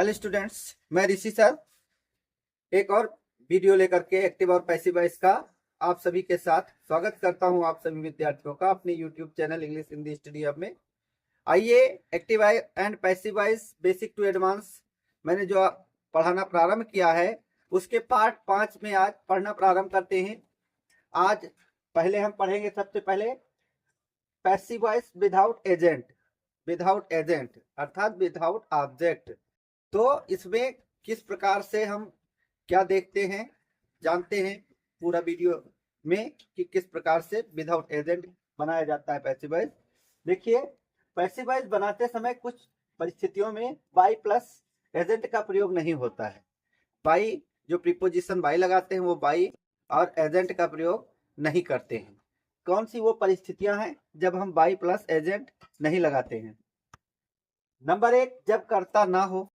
Hello students, मैं ऋषि sir एक और वीडियो लेकर के एक्टिव और पैसिव वॉइस का आप सभी के साथ स्वागत करता हूं। आप सभी विद्यार्थियों का अपने YouTube channel English Hindi study hub में। आइए, active and passive voice basic to advance मैंने जो पढ़ाना प्रारंभ किया है उसके पार्ट 5 में आज पढ़ना प्रारंभ करते हैं। आज पहले हम पढ़ेंगे सबसे पहले पैसिव वॉइस विदाउट एजेंट अर्थात विदाउट ऑब्जेक्ट। तो इसमें किस प्रकार से हम क्या देखते हैं जानते हैं पूरा वीडियो में कि किस प्रकार से विदाउट एजेंट बनाया जाता है पैसिव वॉइस। देखिए, पैसिव वॉइस बनाते समय कुछ परिस्थितियों में बाई प्लस एजेंट का प्रयोग नहीं होता है। बाई जो प्रीपोजिशन बाई लगाते हैं वो बाई और एजेंट का प्रयोग नहीं करते हैं। कौन सी वो परिस्थितियां हैं जब हम बाई प्लस एजेंट नहीं लगाते हैं? नंबर 1, जब कर्ता ना हो,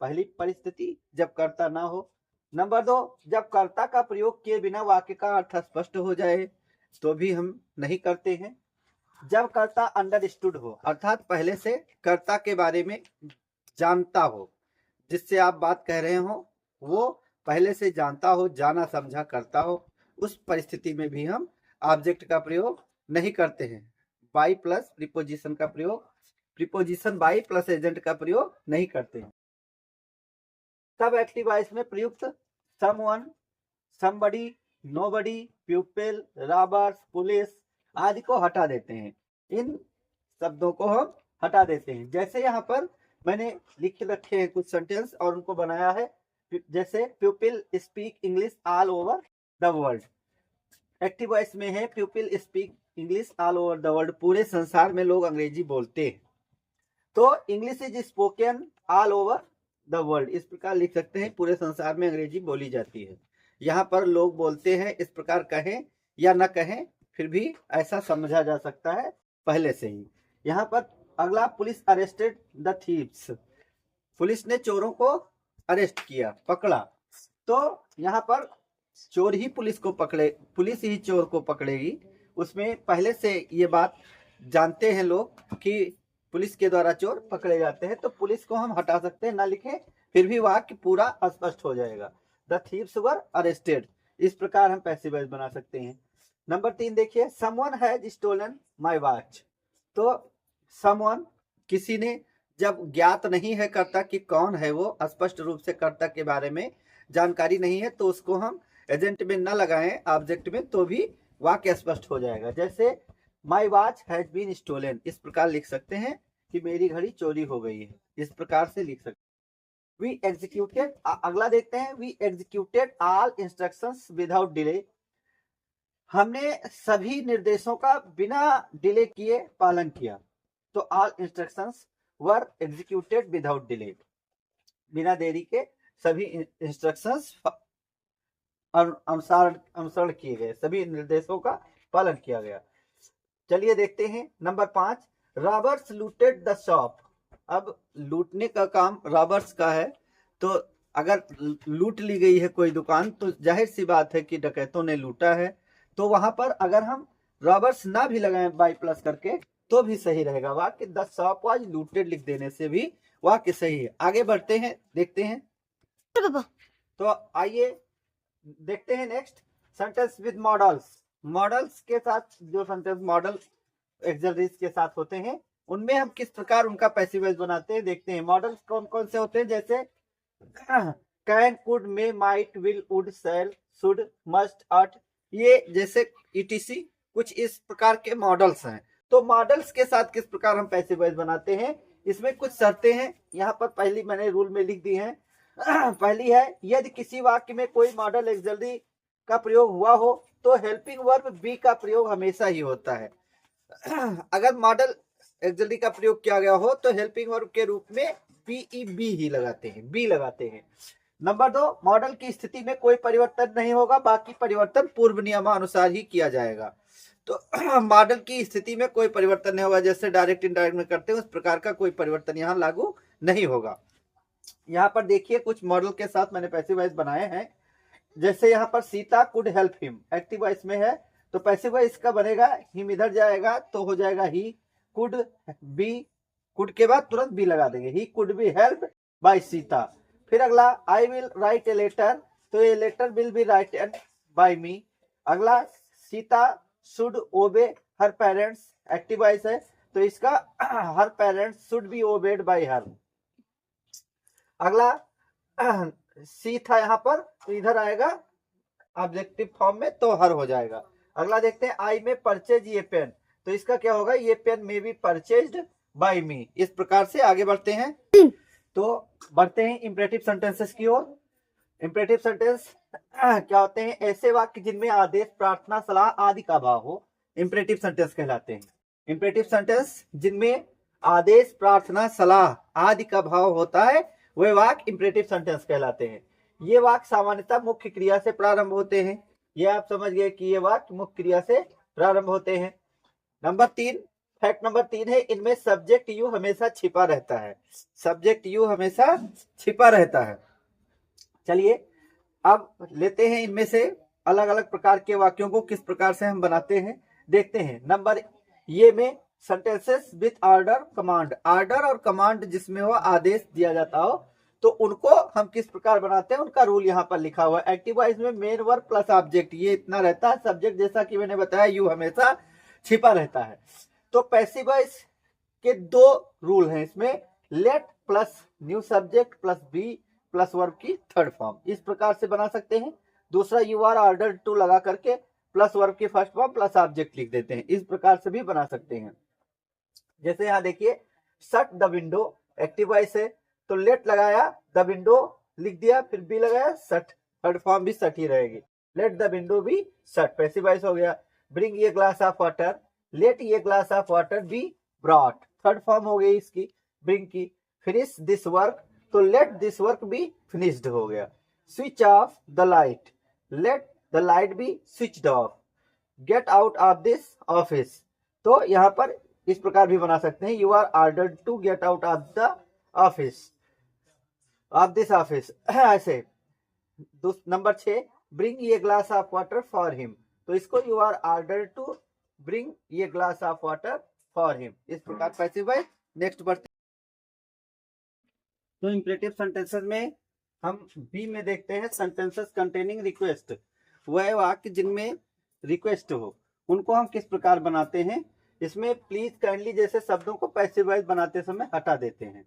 पहली परिस्थिति जब कर्ता ना हो। नंबर 2, जब कर्ता का प्रयोग किए बिना वाक्य का अर्थ स्पष्ट हो जाए तो भी हम नहीं करते हैं। जब कर्ता अंडरस्टूड हो अर्थात पहले से कर्ता के बारे में जानता हो, जिससे आप बात कह रहे हो वो पहले से जानता हो, जाना समझा करता हो, उस परिस्थिति में भी हम ऑब्जेक्ट का प्रयोग नहीं करते हैं। बाई प्लस प्रीपोजिशन का प्रयोग, प्रीपोजिशन बाई प्लस एजेंट का प्रयोग नहीं करते हैं। तब एक्टिव वॉइस में प्रयुक्त someone, somebody, nobody, प्यूपिल, robbers, police आदि को हटा देते हैं। इन शब्दों को हम हटा देते हैं। जैसे यहाँ पर मैंने लिख रखे हैं कुछ सेंटेंस और उनको बनाया है। जैसे प्यूपिल speak English all over the world. Active voice में है प्यूपिल speak English all over the world, पूरे संसार में लोग अंग्रेजी बोलते हैं। तो English is spoken all over the world, इस प्रकार लिख सकते हैं, पूरे संसार में अंग्रेजी बोली जाती है। यहाँ पर लोग बोलते हैं, इस प्रकार कहें या न कहें फिर भी ऐसा समझा जा सकता है पहले से ही। यहाँ पर अगला, police arrested the thieves, police ने चोरों को अरेस्ट किया, पकड़ा। तो यहाँ पर चोर ही पुलिस को पकड़े, पुलिस ही चोर को पकड़ेगी, उसमें पहले से ये बात जानते हैं लोग कि पुलिस के द्वारा चोर पकड़े जाते हैं। तो पुलिस को हम हटा सकते हैं, ना लिखें फिर भी वाक्य पूरा स्पष्ट हो जाएगा। द थीव्स वर अरेस्टेड, इस प्रकार हम पैसिव वॉइस बना सकते हैं। नंबर 3 देखिए, someone has stolen my watch. तो समवन, किसी ने, जब ज्ञात नहीं है कर्ता कि कौन है वो, स्पष्ट रूप से कर्ता के बारे में जानकारी नहीं है, तो उसको हम एजेंट में न लगाएं ऑब्जेक्ट में तो भी वाक्य स्पष्ट हो जाएगा। जैसे my watch has been stolen, इस प्रकार लिख सकते हैं कि मेरी घड़ी चोरी हो गई है, इस प्रकार से लिख सकते हैं। वी एग्जीक्यूटेड, अगला देखते हैं, we executed all instructions without delay, हमने सभी निर्देशों का बिना डिले किए पालन किया। तो ऑल इंस्ट्रक्शंस वर एग्जीक्यूटेड विदाउट डिले, बिना देरी के सभी इंस्ट्रक्शंस अनुसरण किए गए, सभी निर्देशों का पालन किया गया। चलिए देखते हैं number 5, robbers looted the shop. अब लूटने का काम रॉबर्स का है, तो अगर लूट ली गई है कोई दुकान तो जाहिर सी बात है कि डकैतों ने लूटा है। तो वहां पर अगर हम रॉबर्स ना भी लगाएं बाई प्लस करके तो भी सही रहेगा। वाक्य द शॉप वाज लूटेड लिख देने से भी वाक्य सही है। आगे बढ़ते हैं, देखते हैं। तो आइए देखते हैं next sentence with models. Models के साथ जो सेंटेंस मॉडल एक्सरसाइज के साथ होते हैं उनमें हम किस प्रकार उनका पैसिव वॉइस बनाते हैं, देखते हैं। मॉडल्स कौन कौन से होते हैं? जैसे can, could, may, might, will, would, shall, should, must, ought, ये जैसे ईटीसी कुछ इस प्रकार के मॉडल्स हैं। तो मॉडल्स के साथ किस प्रकार हम पैसिव वॉइस बनाते हैं, इसमें कुछ शर्तें हैं। यहाँ पर पहली मैंने रूल में लिख दी है। पहली है, यदि किसी वाक्य में कोई मॉडल एक्सरजी का प्रयोग हुआ हो तो हेल्पिंग वर्ब बी का प्रयोग हमेशा ही होता है। अगर मॉडल एक्सरजी का प्रयोग किया गया हो तो हेल्पिंग वर्ब के रूप में बी ही लगाते हैं, बी लगाते हैं। नंबर 2, मॉडल की स्थिति में कोई परिवर्तन नहीं होगा, बाकी परिवर्तन पूर्व नियमानुसार ही किया जाएगा। तो मॉडल की स्थिति में कोई परिवर्तन नहीं होगा, जैसे डायरेक्ट इनडायरेक्ट में करते हैं उस प्रकार का कोई परिवर्तन यहाँ लागू नहीं होगा। यहाँ पर देखिए कुछ मॉडल के साथ मैंने पैसिव वॉइस बनाए हैं। जैसे यहाँ पर Sita could help him, active voice में है तो पैसिव वॉइस का बनेगा, हिम इधर जाएगा तो हो जाएगा ही, कुड बी, कुड के बाद तुरंत बी लगा देंगे, he could be help by Sita. फिर अगला I will write a letter, तो ये letter will be written by me. अगला सीता शुड ओबे हर पेरेंट्स, एक्टिव वॉइस है तो इसका her parents should be obeyed by her. अगला सी था यहाँ पर तो इधर आएगा ऑब्जेक्टिव फॉर्म में तो हर हो जाएगा। अगला देखते हैं आई में परचेज ये पेन, तो इसका क्या होगा, ये पेन में बी परचेज्ड बाय मी। इस प्रकार से आगे बढ़ते हैं। तो बढ़ते हैं इंपरेटिव सेंटेंसेस की ओर। इंपरेटिव सेंटेंस क्या होते हैं, ऐसे वाक्य जिनमें आदेश, प्रार्थना, सलाह आदि का भाव हो, इंपरेटिव सेंटेंस कहलाते हैं। इंपरेटिव सेंटेंस जिनमें आदेश, प्रार्थना, सलाह आदि का भाव होता है वे वाक्य इंपरेटिव सेंटेंस कहलाते हैं। ये वाक्य सामान्यतः मुख्य क्रिया से प्रारंभ होते हैं। ये आप समझ गए कि ये वाक्य मुख्य क्रिया से प्रारंभ होते हैं। नंबर 3, फैक्ट नंबर 3 है, इनमें सब्जेक्ट यू हमेशा छिपा रहता है। सब्जेक्ट यू हमेशा छिपा रहता है। चलिए अब लेते हैं इनमें से अलग अलग प्रकार के वाक्यों को किस प्रकार से हम बनाते हैं, देखते हैं। नंबर ये में sentences with order command, order और कमांड जिसमें हो आदेश दिया जाता हो तो उनको हम किस प्रकार बनाते हैं, उनका रूल यहाँ पर लिखा हुआ है। एक्टिव वॉइस में मेन वर्ब प्लस ऑब्जेक्ट ये इतना रहता है। सब्जेक्ट जैसा कि मैंने बताया यू हमेशा छिपा रहता है। तो पैसिव वॉइस के 2 रूल हैं इसमें, let plus new subject plus be plus verb की थर्ड फॉर्म, इस प्रकार से बना सकते हैं। दूसरा यू आर ऑर्डर टू लगा करके प्लस वर्ब की फर्स्ट फॉर्म प्लस ऑब्जेक्ट लिख देते हैं, इस प्रकार से भी बना सकते हैं। जैसे यहाँ देखिए shut the window, active voice है तो लेट लगाया, द विंडो लिख दिया, फिर बी लगाया शट, थर्ड फॉर्म भी शट ही रहेगी, let the window be shut, passive voice हो गया। ब्रिंग ये ग्लास ऑफ वाटर, लेट ये glass of water be brought, third form हो गई इसकी ब्रिंग की। फिनिश दिस वर्क, तो let this work be finished हो गया। Switch off the light, let the light B switched off. Gate out of this office, तो यहाँ पर इस प्रकार भी बना सकते हैं, you are ordered to get out of the office, of this office ऐसे। नंबर 6, ब्रिंग ये glass of water for him, तो इसको you are ordered to bring ये glass of water for him, इस प्रकार पैसिव है। नेक्स्ट बढ़ते, तो इंपरेटिव सेंटेंसेस में हम बी में देखते हैं सेंटेंसेस कंटेनिंग रिक्वेस्ट, वह वाक्य जिनमें रिक्वेस्ट हो उनको हम किस प्रकार बनाते हैं। इसमें प्लीज, काइंडली जैसे शब्दों को पैसिव वॉइस बनाते समय हटा देते हैं।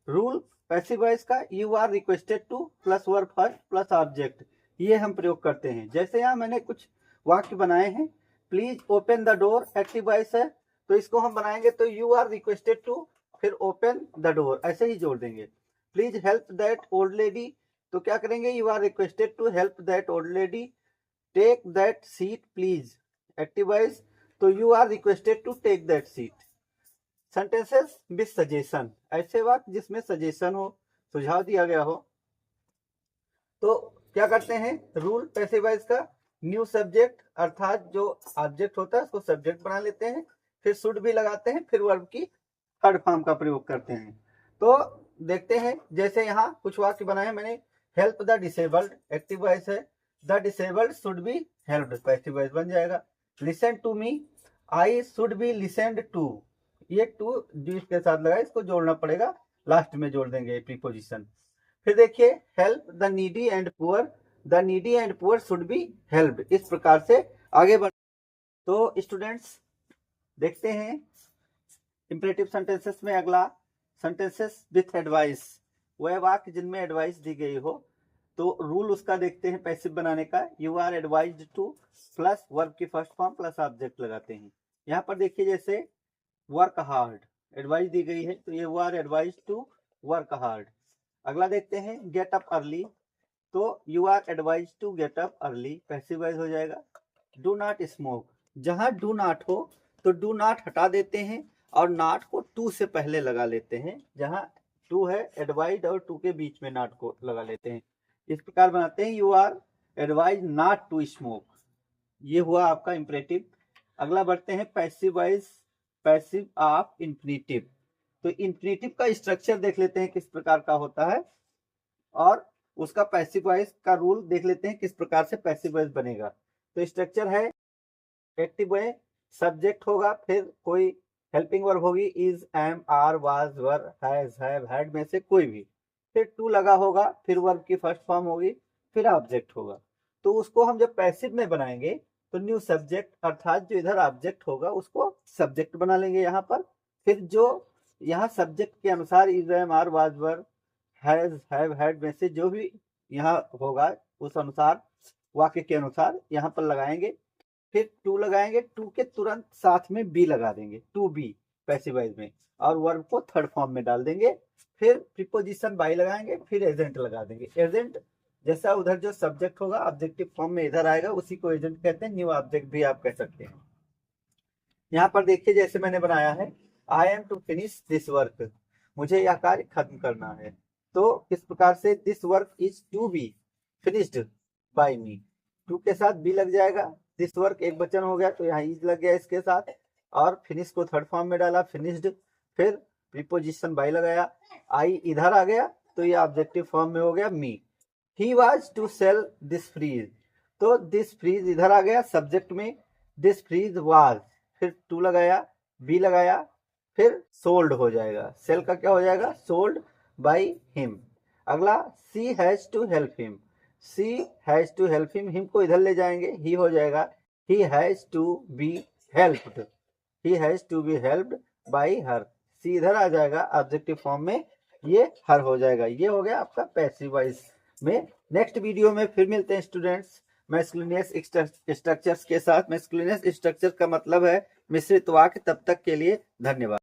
रूल पैसिव वॉइस का, you are requested to plus verb first plus object, ये हम प्रयोग करते हैं। जैसे यहाँ मैंने कुछ वाक्य बनाए हैं, please open the door, active voice है तो इसको हम बनाएंगे तो यू आर रिक्वेस्टेड टू फिर ओपन द डोर ऐसे ही जोड़ देंगे। Please help that old lady, तो क्या करेंगे, you are requested to help that old lady. Take that seat please, active voice तो you are requested to take that seat. Sentences with suggestion, ऐसे वाक्य जिसमें सजेशन हो, सुझाव दिया गया हो, तो क्या करते हैं रूल पैसिव वॉइस का, न्यू सब्जेक्ट अर्थात जो ऑब्जेक्ट होता है उसको सब्जेक्ट बना लेते हैं, फिर शुड भी लगाते हैं, फिर वर्ब की थर्ड फॉर्म का प्रयोग करते हैं। तो देखते हैं, जैसे यहाँ कुछ वाक्य बनाए मैंने, help the disabled, active voice है, the disabled should be helped, passive voice बन जाएगा। Listen to me, I should be listened to, ये टू जो इसके साथ लगा इसको जोड़ना पड़ेगा, लास्ट में जोड़ देंगे प्रीपोजिशन। फिर देखिए help the needy and poor, the needy and poor should be helped, इस प्रकार से आगे बढ़। तो स्टूडेंट्स देखते हैं इंपरेटिव सेंटेंसेस में अगला सेंटेंसेस विथ एडवाइस, वह वाक्य जिनमें एडवाइस दी गई हो, तो रूल उसका देखते हैं पैसिव बनाने का, you are advised to plus verb की फर्स्ट फॉर्म प्लस ऑब्जेक्ट लगाते हैं। यहाँ पर देखिए जैसे वर्क हार्ड, एडवाइस दी गई है तो ये you are advised to work hard. अगला देखते हैं गेट अप अर्ली, तो you are advised to get up early, passive voice हो जाएगा। डू नॉट स्मोक, जहां डू नॉट हो तो डू नॉट हटा देते हैं और नॉट को टू से पहले लगा लेते हैं, जहां टू है एडवाइज और टू के बीच में नॉट को लगा लेते हैं, इस प्रकार बनाते हैं, you are advise not to smoke, ये हुआ आपका इंपरेटिव। अगला बढ़ते हैं passive voice, passive of infinitive, तो इंफिनिटिव का स्ट्रक्चर देख लेते हैं किस प्रकार का होता है और उसका पैसिव वॉइस का रूल देख लेते हैं किस प्रकार से पैसिव वॉइस बनेगा। तो स्ट्रक्चर है, एक्टिव वॉइस सब्जेक्ट होगा, फिर कोई हेल्पिंग वर्ब होगी, is, am, are, was, were, has, have, had में से कोई भी, फिर टू लगा होगा, फिर वर्ब की फर्स्ट फॉर्म होगी, फिर ऑब्जेक्ट होगा। तो उसको हम जब पैसिव में बनाएंगे तो न्यू सब्जेक्ट अर्थात जो इधर ऑब्जेक्ट होगा उसको सब्जेक्ट बना लेंगे यहाँ पर। फिर जो यहाँ सब्जेक्ट के अनुसार is am are was were has have had में से जो भी यहाँ होगा उस अनुसार वाक्य के अनुसार यहाँ पर लगाएंगे। फिर टू लगाएंगे, टू के तुरंत साथ में बी लगा देंगे, टू बी पैसिव वॉइस में, और वर्ब को थर्ड फॉर्म में डाल देंगे। फिर प्रीपोजिशन बाई लगाएंगे, फिर एजेंट लगा देंगे। एजेंट जैसा उधर जो सब्जेक्ट होगा ऑब्जेक्टिव फॉर्म में इधर आएगा, उसी को एजेंट कहते हैं, न्यू ऑब्जेक्ट भी आप कह सकते हैं। यहाँ पर देखिए जैसे मैंने बनाया है, I am to finish this work, मुझे यह कार्य खत्म करना है। तो किस प्रकार से, this work is to be finished by me, to के साथ बी लग जाएगा, दिस वर्क एक वचन हो गया तो यहाँ इज लग गया इसके साथ, और फिनिश को थर्ड फॉर्म में डाला फिनिश्ड, फिर प्रीपोजिशन बाय लगाया, आई इधर आ गया तो ये ऑब्जेक्टिव फॉर्म में हो गया मी। He was to sell this fridge, तो दिस फ्रीज इधर आ गया सब्जेक्ट में, दिस फ्रीज वाज, फिर टू लगाया, बी लगाया, फिर सोल्ड हो जाएगा, सेल का क्या हो जाएगा, सोल्ड बाय हिम। अगला she has to help him, she has to help him को इधर ले जाएंगे, ही हो जाएगा he has to be helped, he has to be helped by her, she इधर आ जाएगा ऑब्जेक्टिव फॉर्म में, ये हर हो जाएगा। ये हो गया आपका पैसिव वॉइस में। नेक्स्ट वीडियो में फिर मिलते हैं स्टूडेंट्स मैस्कुलिनियस स्ट्रक्चर्स के साथ। मैस्कुलिनियस स्ट्रक्चर का मतलब है मिश्रित वाक्य। तब तक के लिए धन्यवाद।